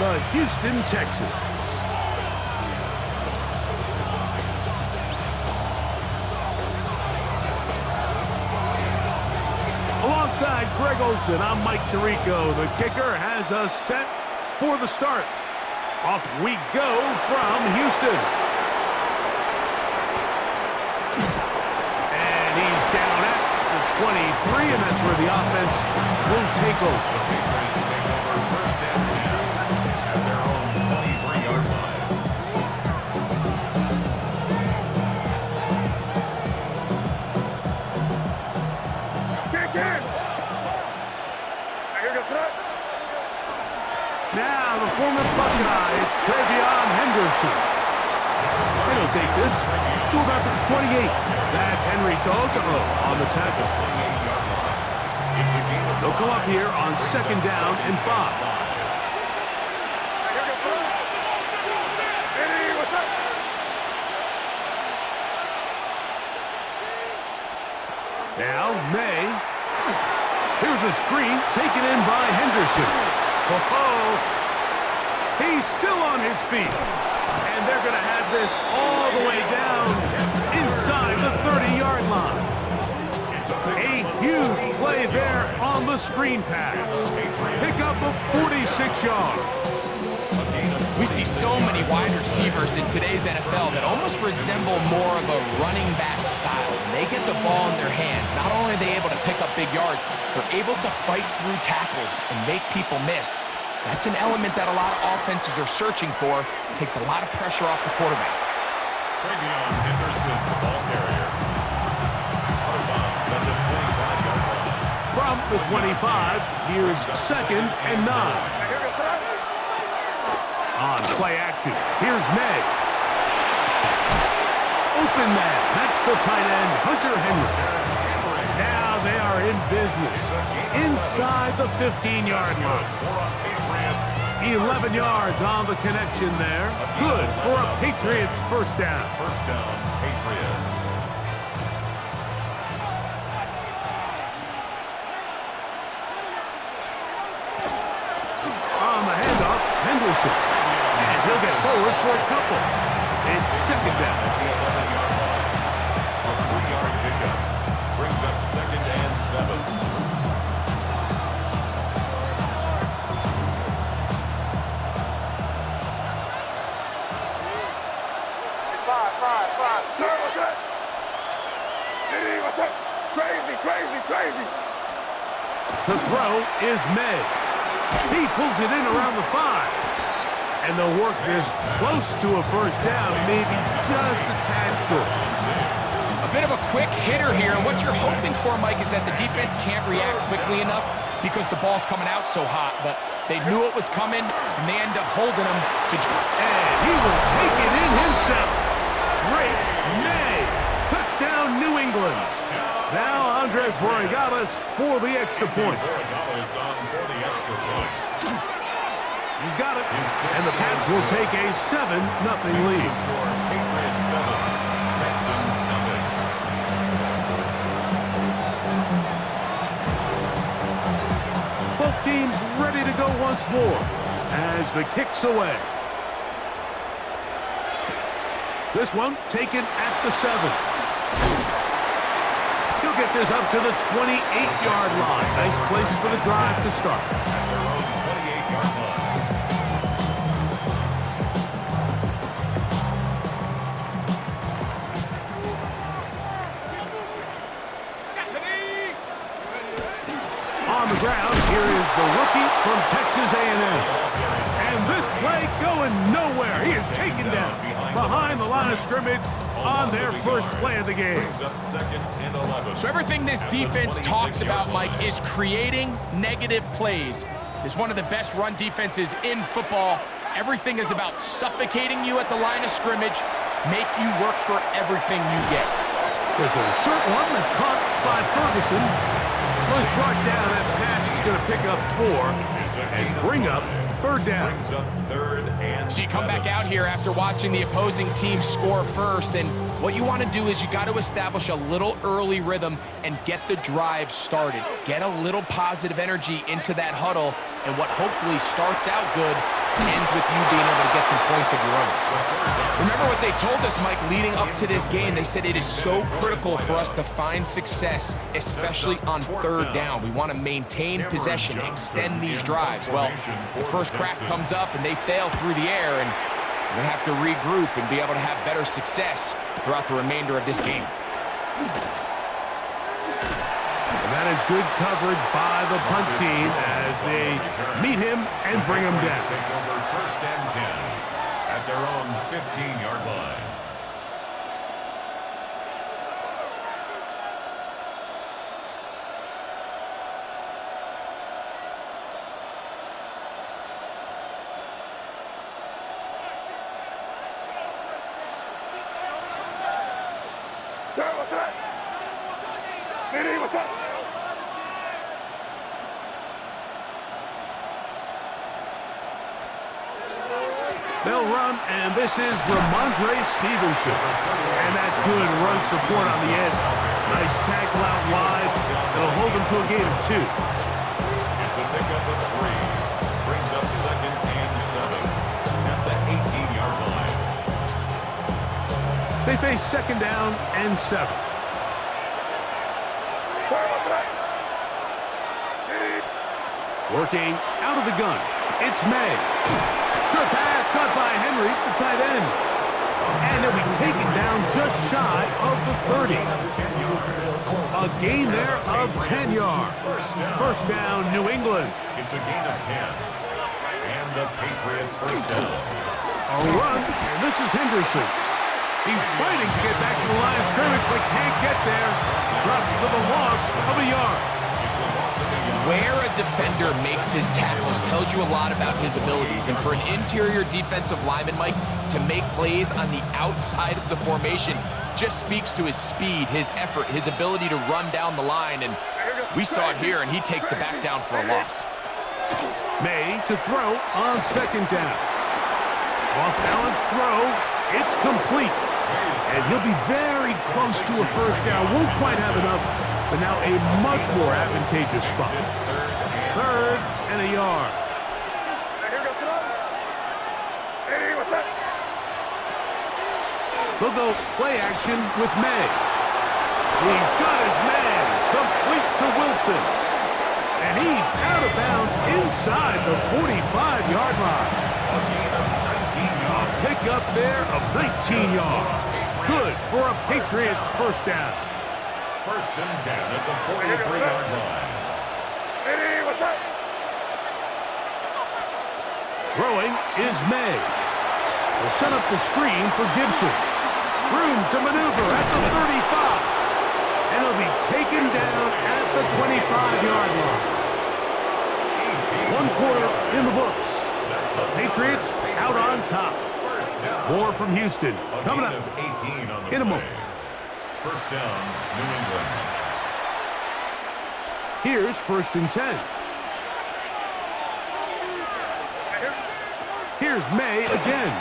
the Houston Texans. Alongside Greg Olsen, I'm Mike Tirico. The kicker has us set for the start. Off we go from Houston. And he's down at the 23, and that's where the offense will take over. The Patriots take over first and 10 at their own 23-yard line. Now the former Buckeye, it's Travion Henderson. And he'll take this to about the 28. That's Henry Toto on the tackle. They'll come up here on second down and 5. Now May. Here's a screen taken in by Henderson. Oh, he's still on his feet. And they're going to have this all the way down inside the 30-yard line. A huge play there on the screen pass. Pick up of 46 yards. We see so many wide receivers in today's NFL that almost resemble more of a running back style. When they get the ball in their hands, not only are they able to pick up big yards, they're able to fight through tackles and make people miss. That's an element that a lot of offenses are searching for. Takes a lot of pressure off the quarterback. Travion Henderson, the ball carrier. Out of bounds at the 25-yard line. From the 25, here's second and 9. On play action, here's May. Open man, that's the tight end, Hunter Henry. Now they are in business inside the 15-yard line. 11 yards on the connection there. Good for a Patriots first down. First down, Patriots. On the handoff, Henderson. And he'll get forward for a couple. It's second down. A 3-yard pickup brings up second and 7. Crazy. To throw is May. He pulls it in around the 5. And they'll work this close to a first down, maybe just a tad short. A bit of a quick hitter here. What you're hoping for, Mike, is that the defense can't react quickly enough because the ball's coming out so hot. But they knew it was coming, and they end up holding him to... And he will take it in himself. Great May. Touchdown, New England. Now Andres Borregales for the extra point. Borregales on for the extra point. He's got it. And the Pats will take a 7-0 lead. Patriots 7, Texans 0. Both teams ready to go once more as the kick's away. This one taken at the 7. He'll get this up to the 28-yard line. Nice place for the drive to start. At their own 28-yard line. On the ground, here is the rookie from Texas A&M. And this play going nowhere. He is taken down behind the line of scrimmage on their first play of the game. Brings up second and 11. So everything this defense talks about, Mike, is creating negative plays. It's one of the best run defenses in football. Everything is about suffocating you at the line of scrimmage, make you work for everything you get. There's a short one that's caught by Ferguson. Was brought down. That pass is going to pick up 4. and bring up third down. Brings up third and So you come back 7. out here after watching the opposing team score first, and what you want to do is you got to establish a little early rhythm and get the drive started. Get a little positive energy into that huddle, and what hopefully starts out good ends with you being able to get some points of your own. Remember what they told us, Mike, leading up to this game. They said it is so critical for us to find success, especially on third down. We want to maintain possession, extend these drives. Well, the first crack comes up and they fail through the air, and we're going to have to regroup and be able to have better success throughout the remainder of this game. And that is good coverage by the punt team as they meet him and bring him down. Take over first and 10 at their own 15-yard line. They'll run, and this is Ramondre Stevenson. And that's good run support on the edge. Nice tackle out wide. It'll hold them to a gain of 2. It's a pickup of 3. Brings up second and 7 at the 18-yard line. They face second down and 7. Working out of the gun. It's May. Sure pass caught by Henry, the tight end. And they'll be taken down just shy of the 30. A gain there of 10 yards. First down, New England. It's a gain of 10. And the Patriot first down. A run, and this is Henderson. He's fighting to get back to the line of scrimmage, but can't get there. Dropped for the loss of a yard. It's a loss of a yard. Where a defender makes his tackles tells you a lot about his abilities. And for an interior defensive lineman, Mike, to make plays on the outside of the formation just speaks to his speed, his effort, his ability to run down the line. And we saw it here, and he takes the back down for a loss. May to throw on second down. Off balance throw. It's complete. And he'll be very close to a first down. Won't quite have enough, but now a much more advantageous spot. Third and a yard. They'll go play action with May. He's got his man. Complete to Wilson. And he's out of bounds inside the 45-yard line. A pickup there of 19 yards. Good for a Patriots first down. First and 10 at the 43-yard line. Throwing is May. Will set up the screen for Gibson. Room to maneuver at the 35. And he'll be taken down at the 25-yard line. 1 quarter in the books. The Patriots out on top. More from Houston. Coming up 18 on the in a play. moment. First down, New England. Here's first and 10. Here's May again.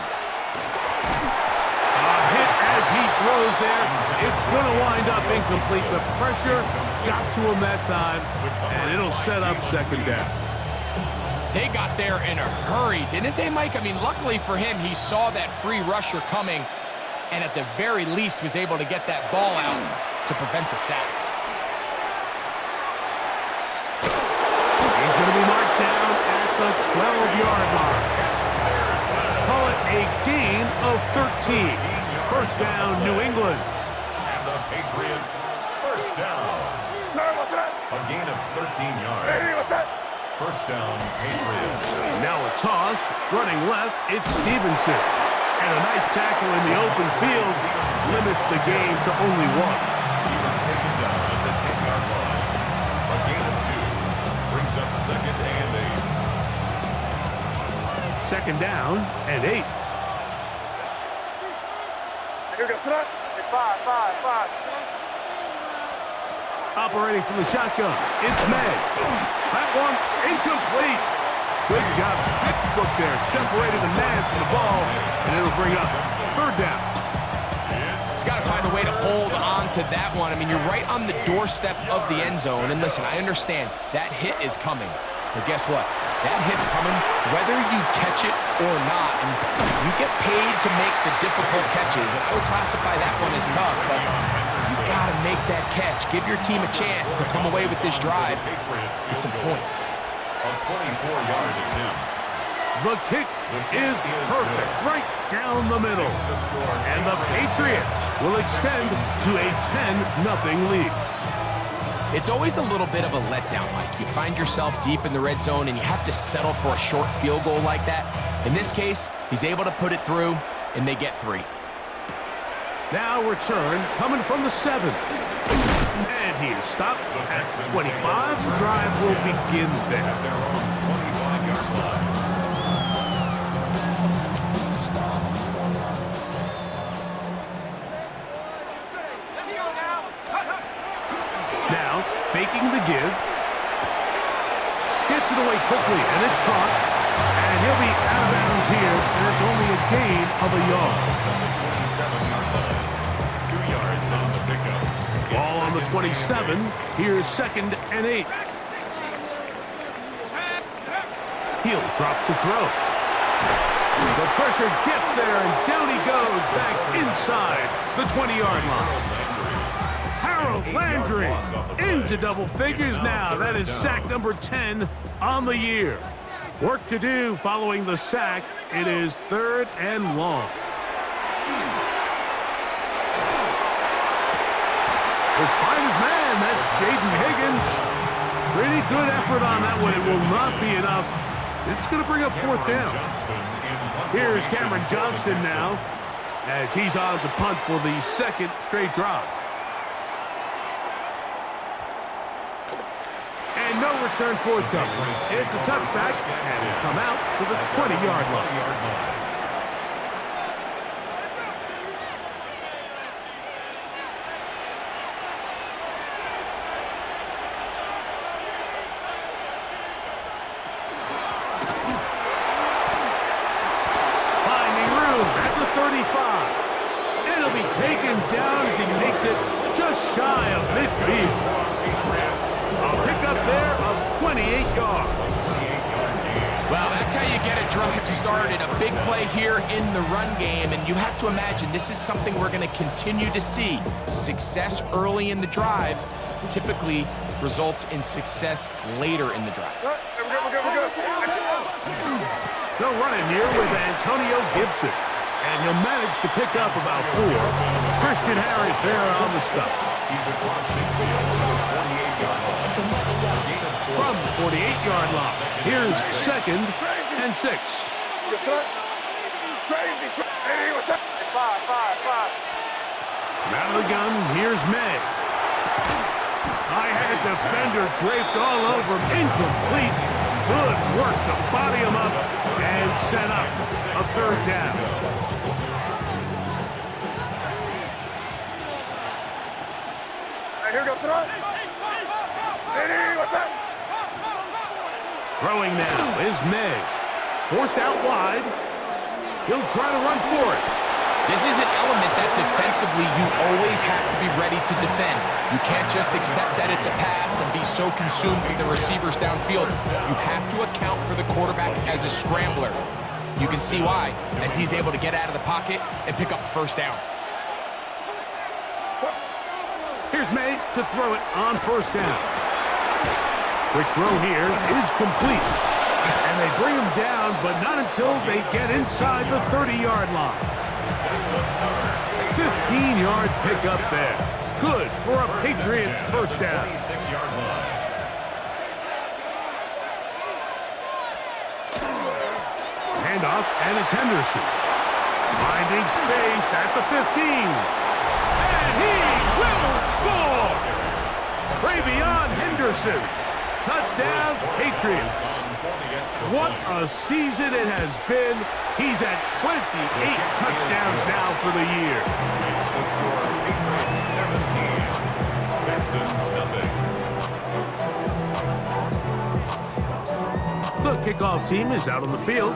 A hit as he throws there. It's going to wind up incomplete. The pressure got to him that time, and it'll set up second down. They got there in a hurry, didn't they, Mike? I mean, luckily for him, he saw that free rusher coming, and at the very least was able to get that ball out to prevent the sack. He's going to be marked down at the 12-yard line. Call it a gain of 13. First down, New England. And the Patriots first down. A gain of 13 yards. First down, Patriots. Now a toss, running left, it's Stevenson. And a nice tackle in the open field limits the game to only 1. He was taken down at the 10-yard line. A gain of 2 brings up second and 8. Second down and 8. Operating from the shotgun, it's May. That one incomplete. Good job, textbook there. Separated the man from the ball, and it'll bring up third down. He's got to find a way to hold on to that one. I mean, you're right on the doorstep of the end zone. And listen, I understand that hit is coming. But guess what? That hit's coming whether you catch it or not. And you get paid to make the difficult catches. And I would classify that one as tough, but you got to make that catch. Give your team a chance to come away with this drive with some points. A 24-yard attempt. The kick is perfect, right down the middle. And the Patriots will extend to a 10-0 lead. It's always a little bit of a letdown, Mike. You find yourself deep in the red zone and you have to settle for a short field goal like that. In this case, he's able to put it through, and they get 3. Now return coming from the 7. And he is stopped at 25. The drive will begin there. At their own 25-yard line. Now, faking the give. Gets it away quickly, and it's caught. And he'll be out of bounds here, and it's only a gain of a yard. 27-yard line. 2 yards on the pickup. Ball on the 27. Here's 2nd and 8. He'll drop to throw. The pressure gets there, and down he goes back inside the 20-yard line. Harold Landry into double figures now. That is sack number 10 on the year. Work to do following the sack. It is 3rd and long. He'll find his man. That's Jaden Higgins. Pretty good effort on that one. It will not be enough. It's going to bring up 4th down. Here's Cameron Johnston now as he's on to punt for the 2nd straight drive. And no return forthcoming. It's a touchback, and it'll come out to the 20-yard line. Finding room at the 35. And it'll be taken down as he takes it just shy of midfield. A pickup there of 28 yards. Well, that's how you get a drive started. A big play here in the run game, and you have to imagine this is something we're going to continue to see. Success early in the drive typically results in success later in the drive. They'll run it here with Antonio Gibson, and he'll manage to pick up about 4. Christian Harris there on the stop. He's across midfield to the 48-yard line. From the 48-yard line, here's 2nd and 6. Out of the gun, here's May. I had a defender draped all over him. Incomplete. Good work to body him up and set up a 3rd down. Here goes throw. Throwing now is May. Forced out wide. He'll try to run for it. This is an element that defensively you always have to be ready to defend. You can't just accept that it's a pass and be so consumed with the receivers downfield. You have to account for the quarterback as a scrambler. You can see why, as he's able to get out of the pocket and pick up the 1st down. Here's May to throw it on 1st down. Quick throw here is complete. And they bring him down, but not until they get inside the 30-yard line. 15-yard pickup there. Good for a Patriots 1st down. 26-yard line. Handoff, and it's Henderson. Finding space at the 15. And he will score! Travion Henderson. Touchdown, Patriots. What a season it has been. He's at 28 touchdowns now for the year. It's the score, Patriots 17, Texans nothing. The kickoff team is out on the field,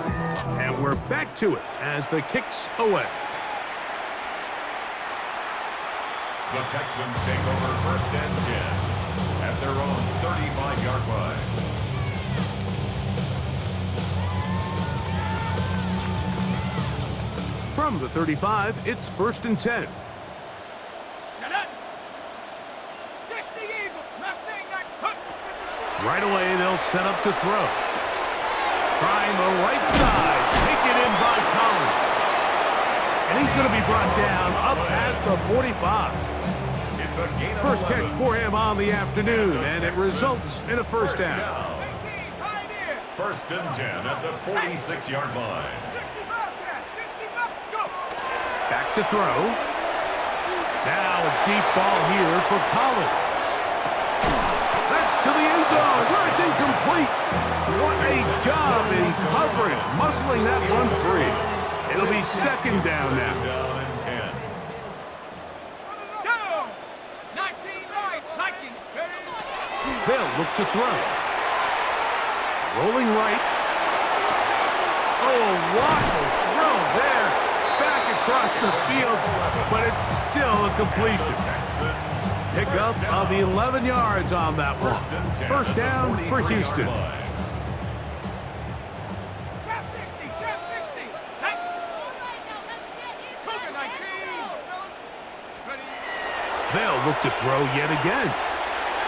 and we're back to it as the kick's away. The Texans take over 1st and 10 at their own 35-yard line. From the 35, it's 1st and 10. Right away, they'll set up to throw. Trying the right side, taken in by Collins. And he's going to be brought down up past the 45. It's a gain of First 11. catch for him on the afternoon, and it results in a first down. 1st and 10 at the 46-yard line. Back to throw. Now a deep ball here for Collins. That's to the end zone where it's incomplete. What a job in coverage, muscling that one free. It'll be 2nd down now. Down and 10. They'll look to throw. Rolling right. Oh, waffle throw there. Back across the field, but it's still a completion. Pickup of 11 yards on that one. First down for Houston. They'll look to throw yet again.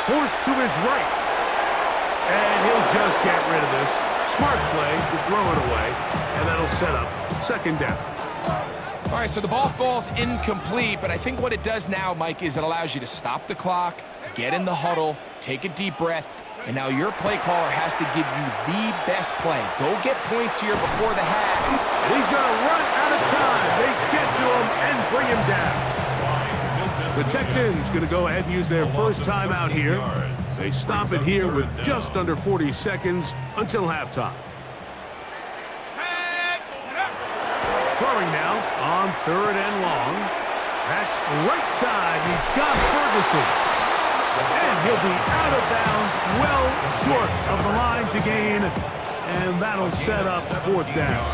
Forced to his right. And he'll just get rid of this. Smart play to throw it away. And that'll set up 2nd down. All right, so the ball falls incomplete, but I think what it does now, Mike, is it allows you to stop the clock, get in the huddle, take a deep breath, and now your play caller has to give you the best play. Go get points here before the half. And he's going to run out of time. They get to him and bring him down. The Texans going to go ahead and use their first timeout here. They stop it here with just under 40 seconds until halftime. Throwing now on 3rd and long. That's right side. He's got Ferguson. And he'll be out of bounds, well short of the line to gain. And that'll set up 4th down.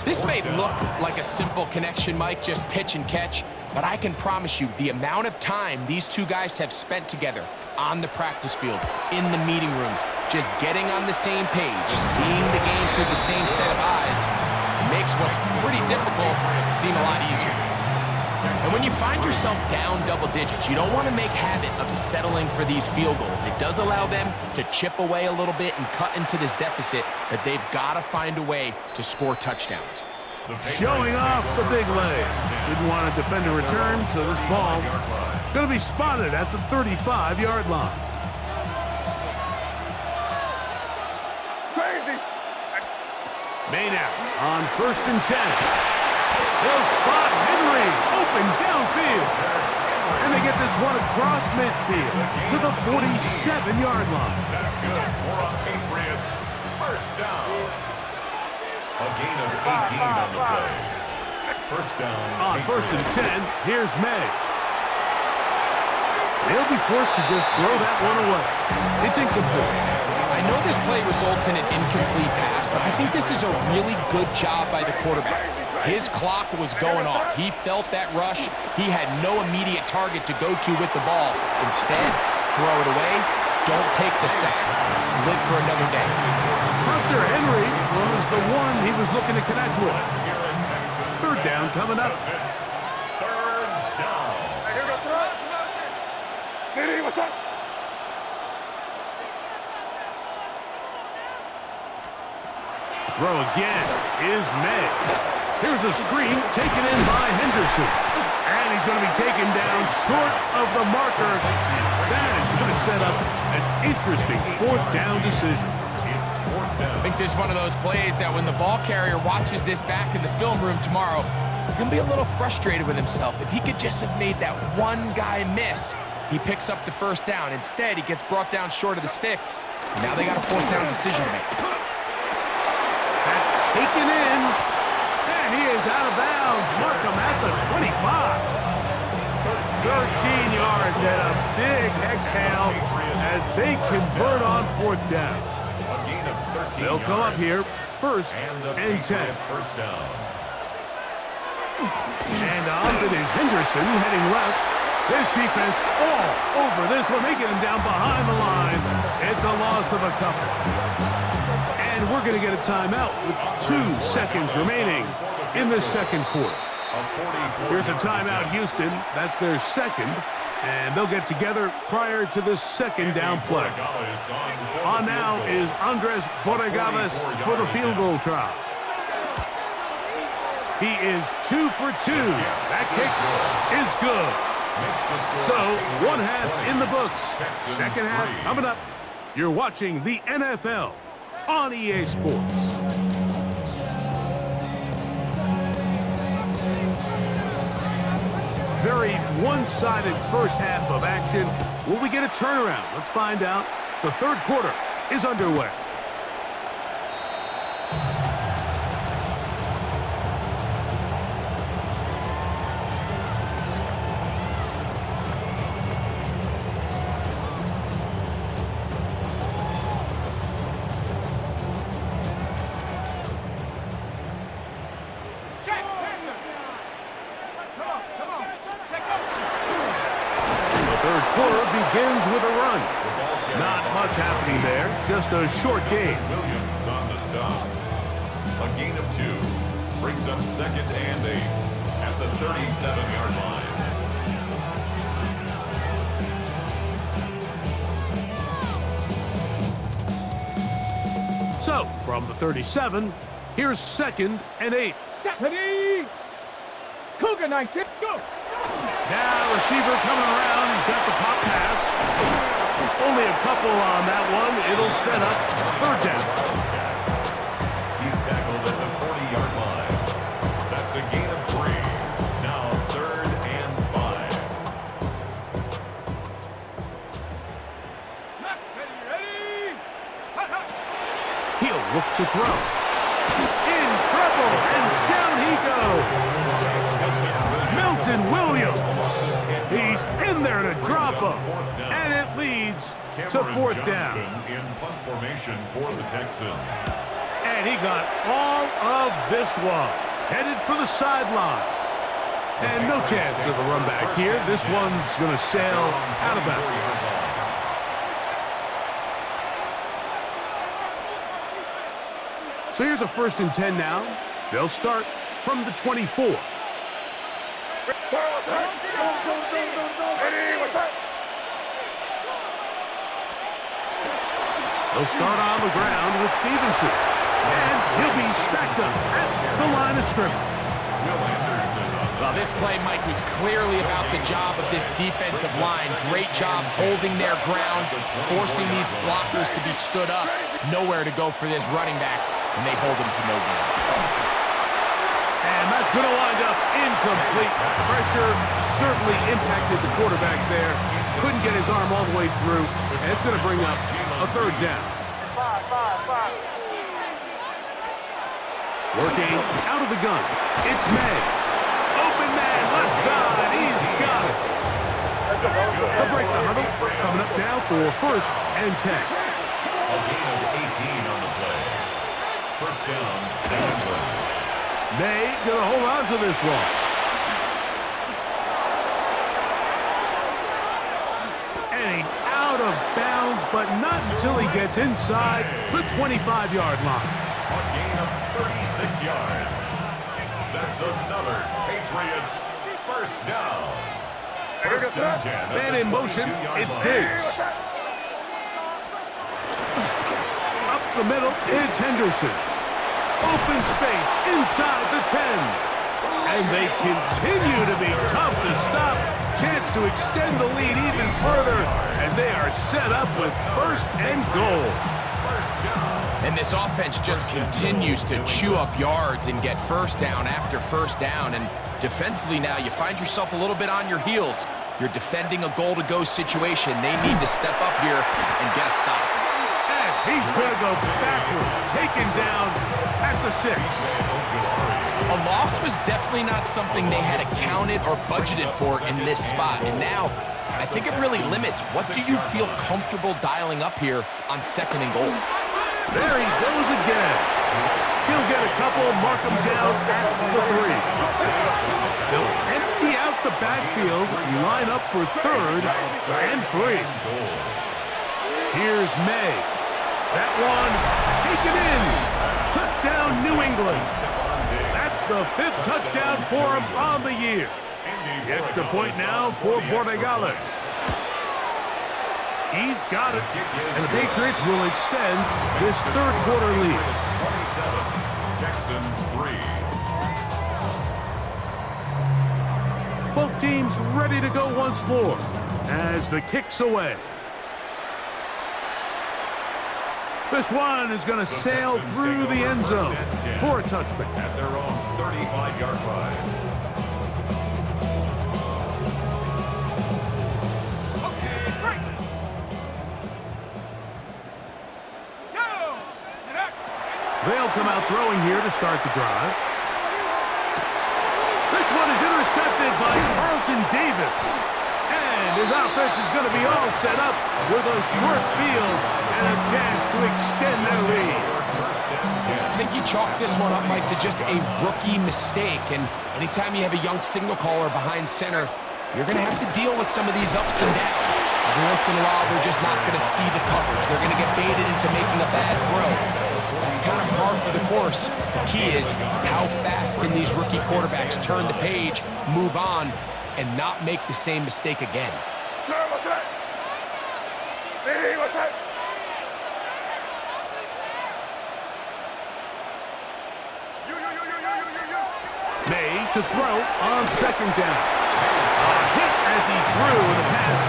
This may look like a simple connection, Mike, just pitch and catch, but I can promise you the amount of time these two guys have spent together on the practice field, in the meeting rooms, just getting on the same page, seeing the game through the same set of eyes, makes what's pretty difficult seem a lot easier. And when you find yourself down double digits, you don't want to make habit of settling for these field goals. It does allow them to chip away a little bit and cut into this deficit, but they've got to find a way to score touchdowns. Showing off the big leg. Didn't want a defender return, so this ball going to be spotted at the 35-yard line. Crazy. Maynard on 1st and 10. They'll spot Henry open downfield. And they get this one across midfield to the 47-yard line. That's good for our Patriots. 1st down. A gain of 18 on the play. 1st down. On 1st and 10, here's May. They'll be forced to just throw that one away. It's incomplete. I know this play results in an incomplete pass, but I think this is a really good job by the quarterback. His clock was going off. He felt that rush. He had no immediate target to go to with the ball. Instead, throw it away. Don't take the sack. Live for another day. Hunter Henry was the one he was looking to connect with. 3rd down coming up. 3rd down. Here goes rush. Diddy, what's up? Throw again is May. Here's a screen taken in by Henderson. And he's going to be taken down short of the marker. That is going to set up an interesting 4th down decision. I think this is one of those plays that when the ball carrier watches this back in the film room tomorrow, he's going to be a little frustrated with himself. If he could just have made that one guy miss, he picks up the 1st down. Instead, he gets brought down short of the sticks. And now they got a 4th down decision to make. That's taken in. And he is out of bounds. Mark him at the 25. 13 yards and a big exhale as they convert on 4th down. A gain of 13 They'll come up here, first and 10. First down. And off it is Henderson heading left. This defense all over this one. They get him down behind the line. It's a loss of a couple. And we're going to get a timeout with 2 seconds remaining in the second quarter. Here's a timeout, Houston. That's their second. And they'll get together prior to the second down play. On now is Andres Borregales for the field goal try. He is 2 for 2. That kick is good. So, one half in the books. Second half coming up. You're watching the NFL on EA Sports. Very one-sided first half of action. Will we get a turnaround? Let's find out. The third quarter is underway. Begins with a run. Not much happening there. Just a short gain. Williams on the stop. A gain of 2. Brings up second and 8 at the 37-yard line. So, from the 37, here's second and 8. Ready? Cougar 19, go! Now, receiver coming around. He's got the pop pass. Only a couple on that one. It'll set up third down. He's tackled at the 40-yard line. That's a gain of 3. Now third and 5. Ready? He'll look to throw. In trouble, and down he goes. Milton Williams. He's in there to drop him, and it leads to fourth down. In punt formation for the Texans. And he got all of this one. Headed for the sideline. And no chance of a run back here. This one's going to sail out of bounds. So here's a first and 10 now. They'll start from the 24. They'll start on the ground with Stevenson. And he'll be stacked up at the line of scrimmage. Well, this play, Mike, was clearly about the job of this defensive line. Great job holding their ground, forcing these blockers to be stood up. Nowhere to go for this running back, and they hold him to no gain. And that's going to wind up incomplete. Pressure certainly impacted the quarterback there. Couldn't get his arm all the way through, and it's going to bring up a third down. Working out of the gun, it's May. Open man, left side, he's got it. They'll break the huddle. Coming up now for first and 10. A gain of 18 on the play. First down, England. May gonna hold on to this one. And he's out of bounds, but not until he gets inside the 25-yard line. A gain of 36 yards. That's another Patriots first down. First and 10. Man in motion, it's Diggs. Up the middle, it's Henderson. Open space inside the 10. And they continue to be tough to stop. Chance to extend the lead even further as they are set up with first and goal. And this offense just continues to chew up yards and get first down after first down. And defensively now, you find yourself a little bit on your heels. You're defending a goal-to-go situation. They need to step up here and get a stop. And he's going to go backward, taken down at the 6. A loss was definitely not something they had accounted or budgeted for in this spot. And now, I think it really limits what do you feel comfortable dialing up here on second and goal. There he goes again. He'll get a couple, mark him down at the 3. They'll empty out the backfield, line up for 3rd and 3. Here's May. That one taken in. Touchdown, New England. That's the 5th touchdown for him on the year. The extra point now for Borregales. He's got it, and the Patriots will extend this 3rd quarter lead. 27, Texans 3. Both teams ready to go once more as the kick's away. This one is going to sail through the end zone for a touchback. At their own 35-yard line. They'll come out throwing here to start the drive. This one is intercepted by Carlton Davis. And his offense is going to be all set up with a short field and a chance to extend their lead. I think you chalk this one up, Mike, to just a rookie mistake. And anytime you have a young signal caller behind center, you're going to have to deal with some of these ups and downs. Every once in a while, they're just not going to see the coverage. They're going to get baited into making a bad throw. That's kind of par for the course. The key is how fast can these rookie quarterbacks turn the page, move on, and not make the same mistake again. May to throw on 2nd down. A hit as he threw, and the pass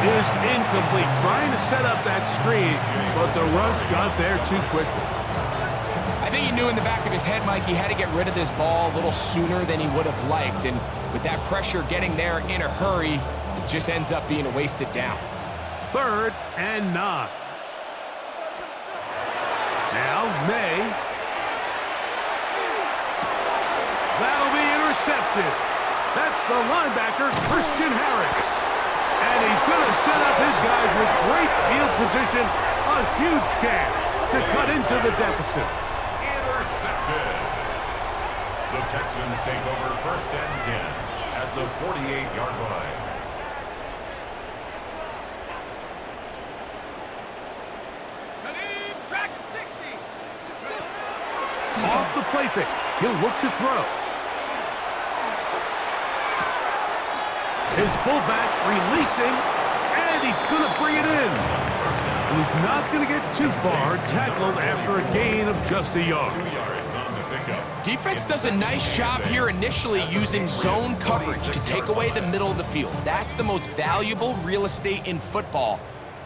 is incomplete. Trying to set up that screen, but the rush got there too quickly. I think he knew in the back of his head, Mike, he had to get rid of this ball a little sooner than he would have liked. And with that pressure getting there in a hurry, it just ends up being a wasted down. 3rd and 9. Now May. That'll be intercepted. That's the linebacker, Christian Harris. And he's going to set up his guys with great field position. A huge chance to cut into the deficit. The Texans take over 1st and 10 at the 48-yard line. Off the play fake, he'll look to throw. His fullback releasing, and he's going to bring it in. And he's not going to get too far, tackled after a gain of just a yard. 2 yards on the pickup. Defense does a nice job here initially using zone coverage to take away the middle of the field. That's the most valuable real estate in football.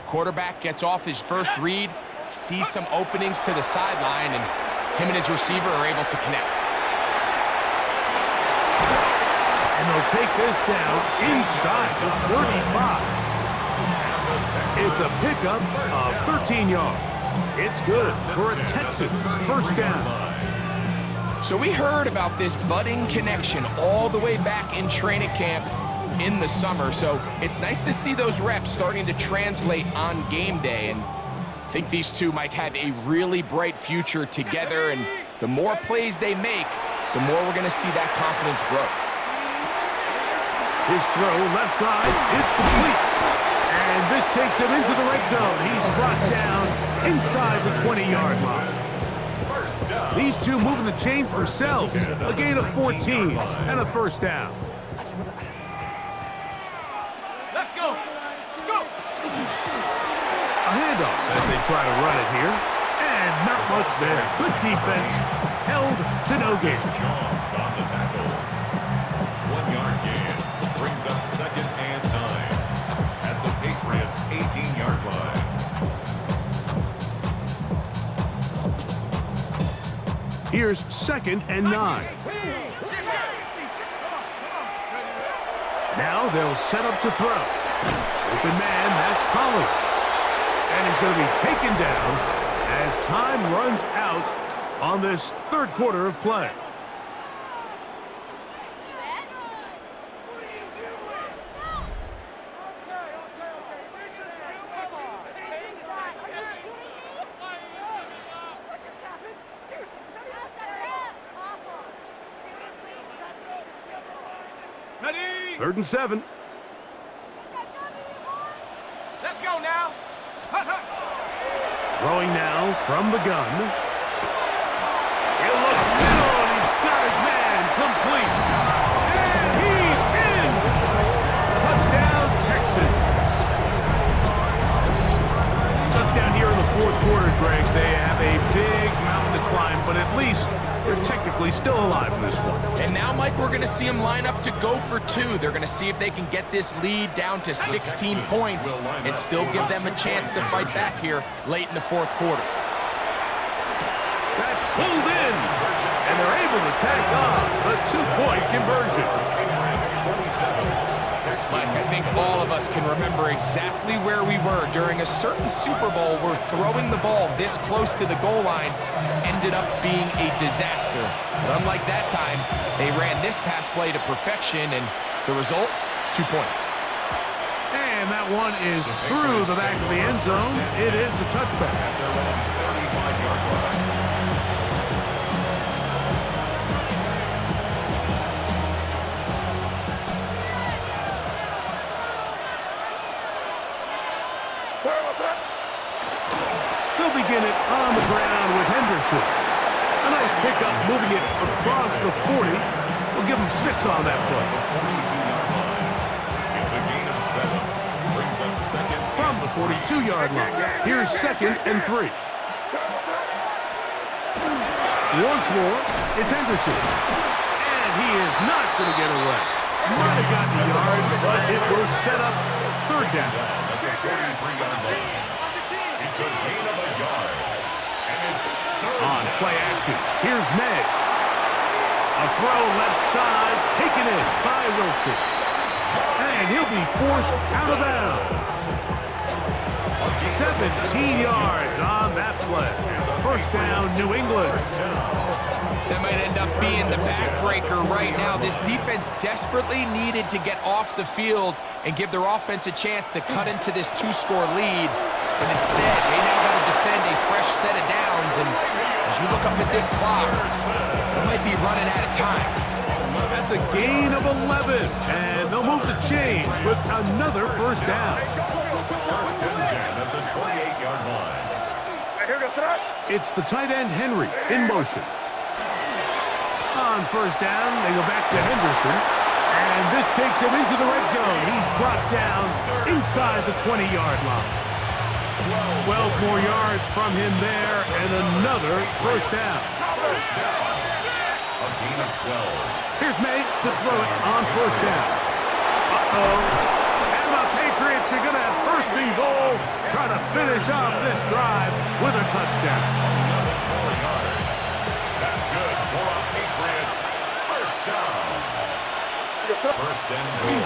Quarterback gets off his first read, sees some openings to the sideline, and him and his receiver are able to connect. And they'll take this down inside the 35. It's a pickup of 13 yards. It's good for a Texans 1st down. So we heard about this budding connection all the way back in training camp in the summer. So it's nice to see those reps starting to translate on game day. And I think these two might have a really bright future together. And the more plays they make, the more we're going to see that confidence grow. His throw left side is complete. And this takes him into the red zone. He's brought down inside the 20-yard line. These two moving the chains themselves. A gain of 14 and a 1st down. Let's go. Go. A handoff as they try to run it here. And not much there. Good defense. Held to no gain. Jones on the tackle. 1-yard gain. Brings up 2nd and 9 at the Patriots' 18-yard line. Here's 2nd and 9. Now they'll set up to throw. Open man, that's Collins. And he's going to be taken down as time runs out on this 3rd quarter of play. Ready? 3rd and 7. Let's go now. Hut, hut. Throwing now from the gun. He'll look middle, and he's got his man complete. And he's in. Touchdown, Texans. Touchdown here in the 4th quarter, Greg. They have a big mountain to climb, but at least they're technically still alive in this one. And now, Mike, we're going to see them line up to go for 2. They're going to see if they can get this lead down to 16 points and still give them a chance to fight back here late in the 4th quarter. That's pulled in, and they're able to tack on the 2-point conversion. Mike, I think all of us can remember exactly where we were during a certain Super Bowl where throwing the ball this close to the goal line ended up being a disaster. But unlike that time, they ran this pass play to perfection, and the result, 2 points. And that one is through the back of the end zone. It is a touchback. At their own 35-yard line. They'll begin it on the ground with Henderson. A nice pickup, moving it across the 40. We'll give him 6 on that play. 42-yard line. It's a gain of 7. Brings up second. From the 42-yard line. Here's 2nd and 3. Once more, it's Henderson. And he is not going to get away. Might have gotten a yard, but it will set up 3rd down. At the 43-yard line. It's a gain of a yard. And it's On play action, here's May. A throw left side, taken in by Wilson. And he'll be forced out of bounds. 17 yards on that play. 1st down, New England. That might end up being the backbreaker right now. This defense desperately needed to get off the field and give their offense a chance to cut into this 2-score lead. But instead, they now got to defend a fresh set of downs. And as you look up at this clock, they might be running out of time. That's a gain of 11. And they'll move the chains with another 1st down. 1st and 10 at the 28-yard line. It's the tight end, Henry, in motion. On 1st down, they go back to Henderson. And this takes him into the red zone. He's brought down inside the 20-yard line. 12 more yards from him there, and another 1st down. A gain of 12. Here's May to throw it on 1st down. Uh-oh. And the Patriots are going to have 1st and goal, try to finish off this drive with a touchdown. 4 yards. That's good for our Patriots. 1st down. 1st and goal.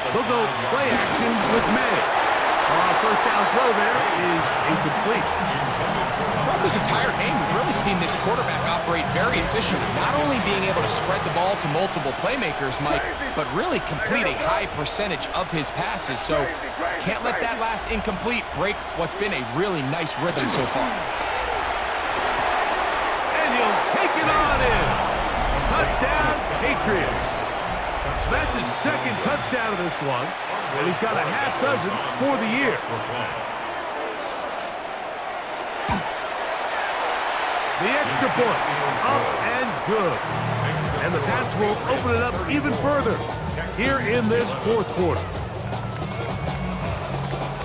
They'll go play action with May. 1st down throw there is incomplete. Throughout this entire game, we've really seen this quarterback operate very efficiently, not only being able to spread the ball to multiple playmakers, Mike, but really complete a high percentage of his passes. So can't let that last incomplete break what's been a really nice rhythm so far. And he'll take it on in. Touchdown, Patriots. That's his 2nd touchdown of this one, and he's got a half dozen for the year. The extra point, up and good. And the Pats will open it up even further here in this 4th quarter.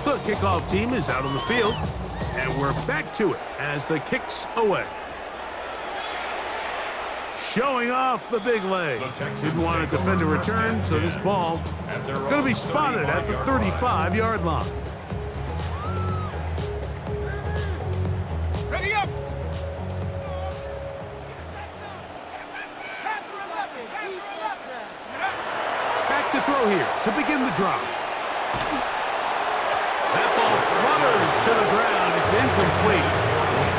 The kickoff team is out on the field, and we're back to it as the kick's away. Showing off the big leg. Didn't want to defend a return, so this ball going to be spotted at the 35-yard line. Ready up. Back to throw here to begin the drive. That ball flutters to the ground. It's incomplete.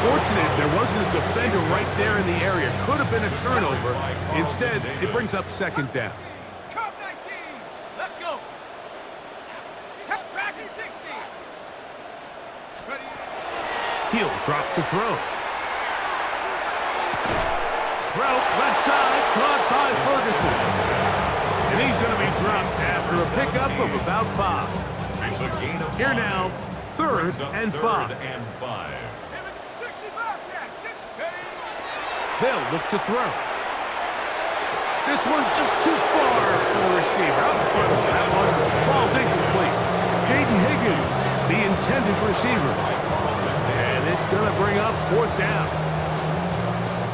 Fortunate there wasn't a defender right there in the area. Could have been a turnover. Instead, it brings up 2nd down. Cup 19. Let's go. Cup back in 60. Ready. He'll drop to throw. Throw left side, caught by Ferguson. And he's going to be pickup of about 5. It's a gain of 5. Here now, third Brings up and third 5. and 5. 60 Bobcat, 60. They'll look to throw. This one just too far for the receiver. Out in front of him. That one falls incomplete. Jaden Higgins, the intended receiver. And it's going to bring up 4th down.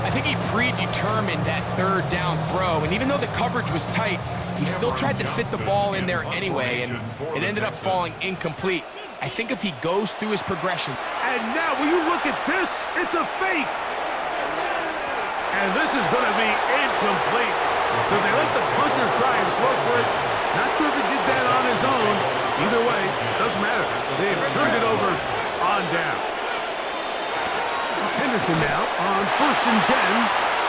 I think he predetermined that 3rd down throw, and even though the coverage was tight, he still tried to fit the ball in there anyway, and it ended up falling incomplete. I think if he goes through his progression. And now, will you look at this? It's a fake. And this is going to be incomplete. So they let the punter try and throw for it. Not sure if he did that on his own. Either way, doesn't matter. They've turned it over on down. Henderson now on 1st and 10.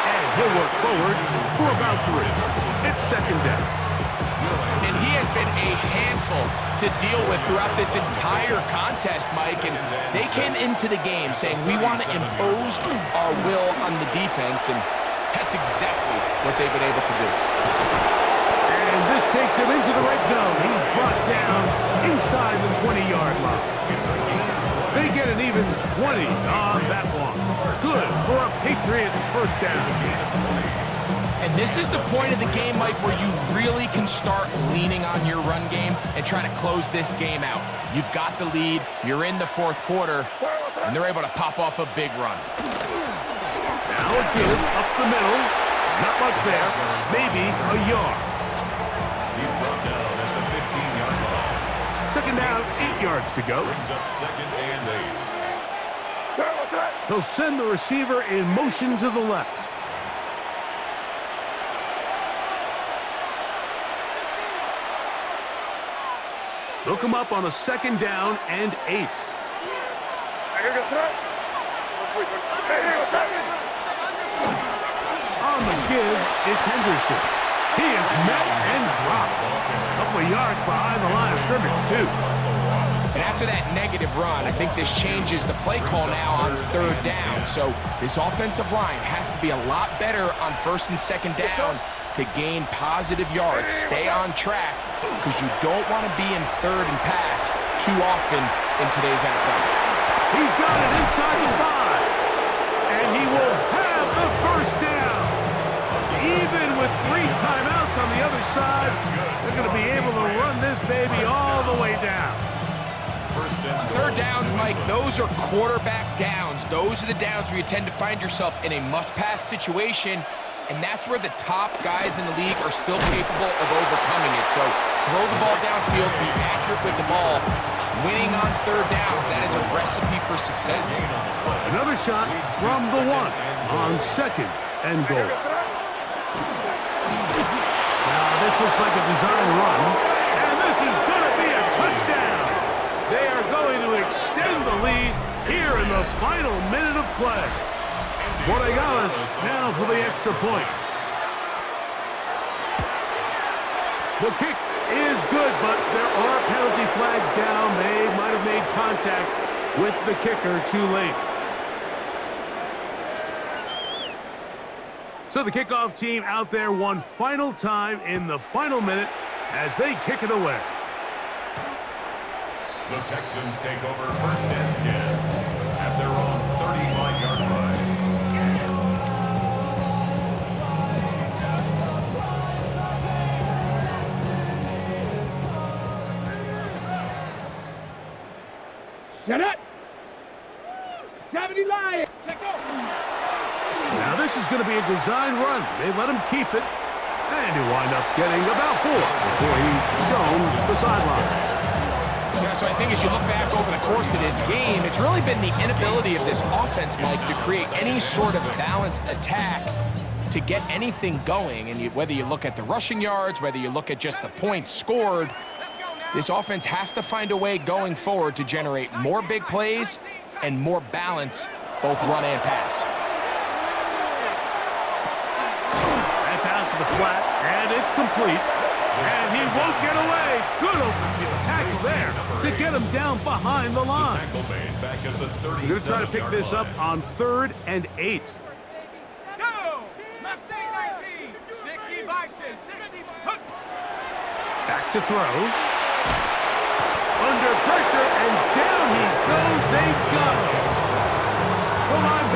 And he'll work forward for about 3. It's 2nd down. And he has been a handful to deal with throughout this entire contest, Mike. And they came into the game saying, we want to impose our will on the defense. And that's exactly what they've been able to do. And this takes him into the red zone. He's brought down inside the 20-yard line. They get an even 20 on that one. Good for a Patriots 1st down. And this is the point of the game, Mike, where you really can start leaning on your run game and try to close this game out. You've got the lead, you're in the 4th quarter, and they're able to pop off a big run. Now a give up the middle. Not much there. Maybe a yard. He's brought down at the 15-yard line. 2nd down, 8 yards to go. Brings up 2nd and 8. He'll send the receiver in motion to the left. They'll come up on a 2nd down and 8. On the give, it's Henderson. He is met and dropped. A couple of yards behind the line of scrimmage, too. And after that negative run, I think this changes the play call now on 3rd down. So this offensive line has to be a lot better on 1st and 2nd down to gain positive yards. Stay on track, because you don't want to be in 3rd and pass too often in today's NFL. He's got it inside the 5. And he will have the 1st down. Even with 3 timeouts on the other side, they're going to be able to run this baby all the way down. 3rd downs, Mike, those are quarterback downs. Those are the downs where you tend to find yourself in a must-pass situation, and that's where the top guys in the league are still capable of overcoming it. So throw the ball downfield, be accurate with the ball. Winning on 3rd downs, that is a recipe for success. Another shot from the 1 on 2nd and goal. Now this looks like a design run, and this is going to be a touchdown. They are going to extend the lead here in the final minute of play. Borregales now for the extra point. The kick is good, but there are penalty flags down. They might have made contact with the kicker too late. So the kickoff team out there one final time in the final minute as they kick it away. The Texans take over 1st and 10 at their own 35-yard line. Shut up! 70 Lions! Now this is going to be a design run. They let him keep it, and he'll wind up getting about 4 before he's shown the sideline. Yeah, so I think as you look back over the course of this game, it's really been the inability of this offense, Mike, to create any sort of balanced attack to get anything going. And whether you look at the rushing yards, whether you look at just the points scored, this offense has to find a way going forward to generate more big plays and more balance, both run and pass. That's out to the flat, and it's complete. And he won't get away. Good open field tackle there to get him down behind the line. We're going to try to pick this up on 3rd and 8. Go! Mustang 19! 60 Bison! 60! Hup! Back to throw. Under pressure, and down he goes. They got him. The linebacker.